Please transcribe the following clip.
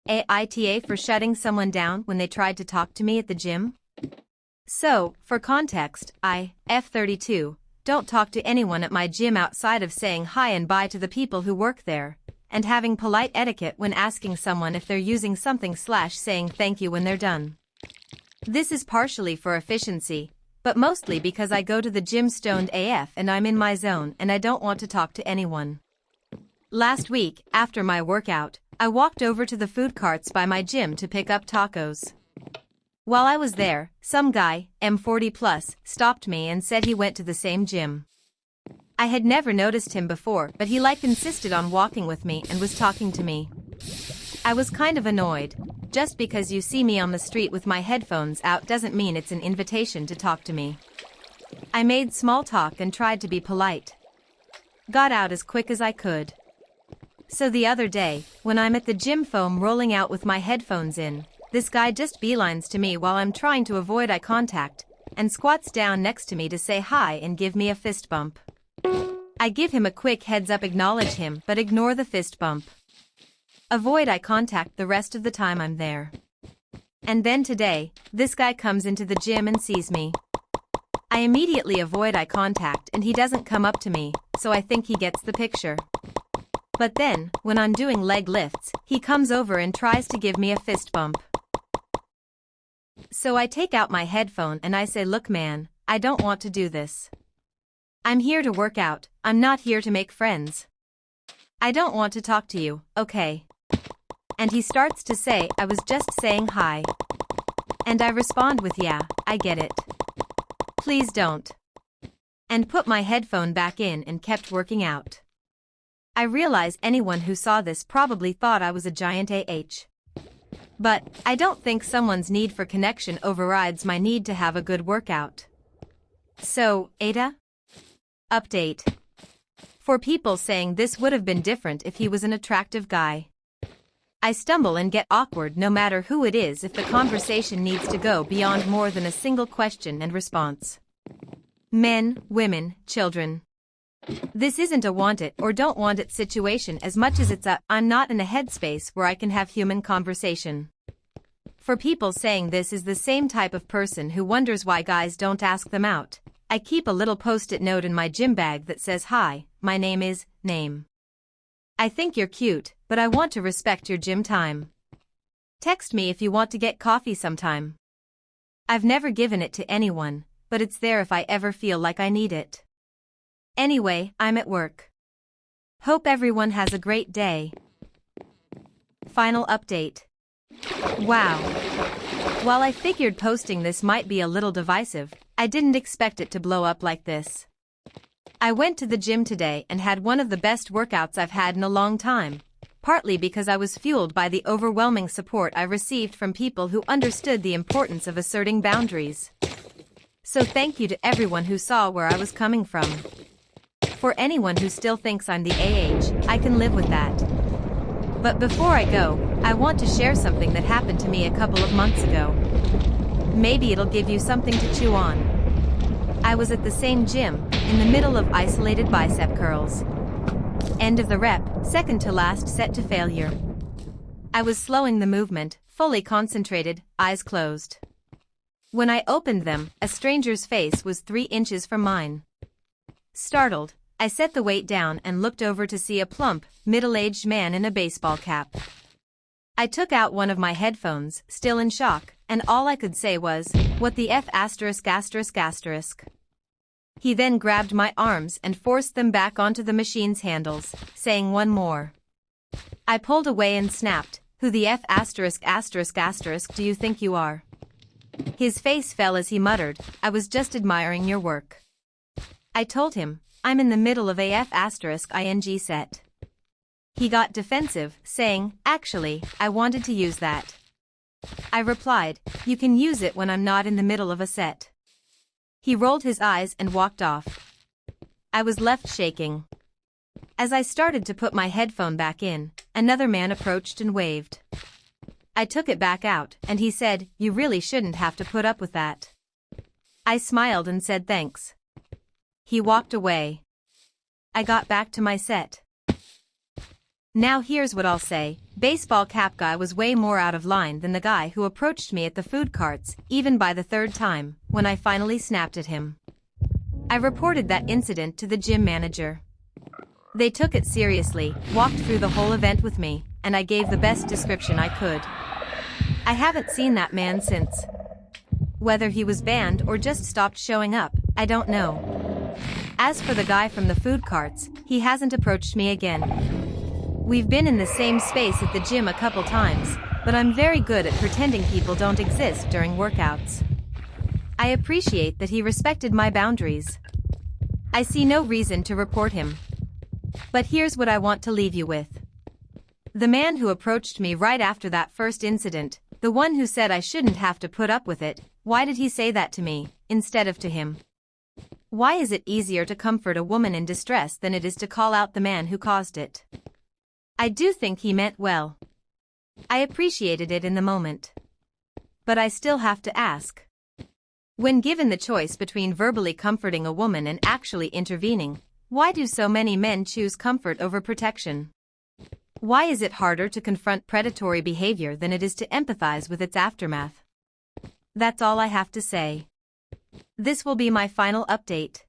AITA for shutting someone down when they tried to talk to me at the gym? So, for context, I, F32, don't talk to anyone at my gym outside of saying hi and bye to the people who work there, and having polite etiquette when asking someone if they're using something/saying thank you when they're done. This is partially for efficiency, but mostly because I go to the gym stoned AF and I'm in my zone and I don't want to talk to anyone. Last week, after my workout, I walked over to the food carts by my gym to pick up tacos. While I was there, some guy, M40+, stopped me and said he went to the same gym. I had never noticed him before, but he insisted on walking with me and was talking to me. I was kind of annoyed. Just because you see me on the street with my headphones out doesn't mean it's an invitation to talk to me. I made small talk and tried to be polite. Got out as quick as I could. So the other day, when I'm at the gym foam rolling out with my headphones in, this guy just beelines to me while I'm trying to avoid eye contact, and squats down next to me to say hi and give me a fist bump. I give him a quick heads up, acknowledge him, but ignore the fist bump. Avoid eye contact the rest of the time I'm there. And then today, this guy comes into the gym and sees me. I immediately avoid eye contact and he doesn't come up to me, so I think he gets the picture. But then, when I'm doing leg lifts, he comes over and tries to give me a fist bump. So I take out my headphone and I say, "Look man, I don't want to do this. I'm here to work out, I'm not here to make friends. I don't want to talk to you, okay?" And he starts to say, "I was just saying hi." And I respond with, "Yeah, I get it. Please don't." And put my headphone back in and kept working out. I realize anyone who saw this probably thought I was a giant AH. But, I don't think someone's need for connection overrides my need to have a good workout. So, AITA? Update. For people saying this would have been different if he was an attractive guy. I stumble and get awkward no matter who it is if the conversation needs to go beyond more than a single question and response. Men, women, children. This isn't a want it or don't want it situation as much as it's a I'm not in a headspace where I can have human conversation. For people saying this is the same type of person who wonders why guys don't ask them out, I keep a little post-it note in my gym bag that says, "Hi, my name is, name. I think you're cute, but I want to respect your gym time. Text me if you want to get coffee sometime." I've never given it to anyone, but it's there if I ever feel like I need it. Anyway, I'm at work. Hope everyone has a great day. Final update. Wow. While I figured posting this might be a little divisive, I didn't expect it to blow up like this. I went to the gym today and had one of the best workouts I've had in a long time, partly because I was fueled by the overwhelming support I received from people who understood the importance of asserting boundaries. So thank you to everyone who saw where I was coming from. For anyone who still thinks I'm the AH, I can live with that. But before I go, I want to share something that happened to me a couple of months ago. Maybe it'll give you something to chew on. I was at the same gym, in the middle of isolated bicep curls. End of the rep, second to last set to failure. I was slowing the movement, fully concentrated, eyes closed. When I opened them, a stranger's face was 3 inches from mine. Startled, I set the weight down and looked over to see a plump, middle-aged man in a baseball cap. I took out one of my headphones, still in shock, and all I could say was, "What the F***?" He then grabbed my arms and forced them back onto the machine's handles, saying one more. I pulled away and snapped, "Who the F*** do you think you are?" His face fell as he muttered, "I was just admiring your work." I told him, "I'm in the middle of a F***ing set." He got defensive, saying, "Actually, I wanted to use that." I replied, "You can use it when I'm not in the middle of a set." He rolled his eyes and walked off. I was left shaking. As I started to put my headphone back in, another man approached and waved. I took it back out, and he said, "You really shouldn't have to put up with that." I smiled and said thanks. He walked away. I got back to my set. Now here's what I'll say, baseball cap guy was way more out of line than the guy who approached me at the food carts, even by the third time, when I finally snapped at him. I reported that incident to the gym manager. They took it seriously, walked through the whole event with me, and I gave the best description I could. I haven't seen that man since. Whether he was banned or just stopped showing up, I don't know. As for the guy from the food carts, he hasn't approached me again. We've been in the same space at the gym a couple times, but I'm very good at pretending people don't exist during workouts. I appreciate that he respected my boundaries. I see no reason to report him. But here's what I want to leave you with. The man who approached me right after that first incident, the one who said I shouldn't have to put up with it, why did he say that to me, instead of to him? Why is it easier to comfort a woman in distress than it is to call out the man who caused it? I do think he meant well. I appreciated it in the moment. But I still have to ask. When given the choice between verbally comforting a woman and actually intervening, why do so many men choose comfort over protection? Why is it harder to confront predatory behavior than it is to empathize with its aftermath? That's all I have to say. This will be my final update.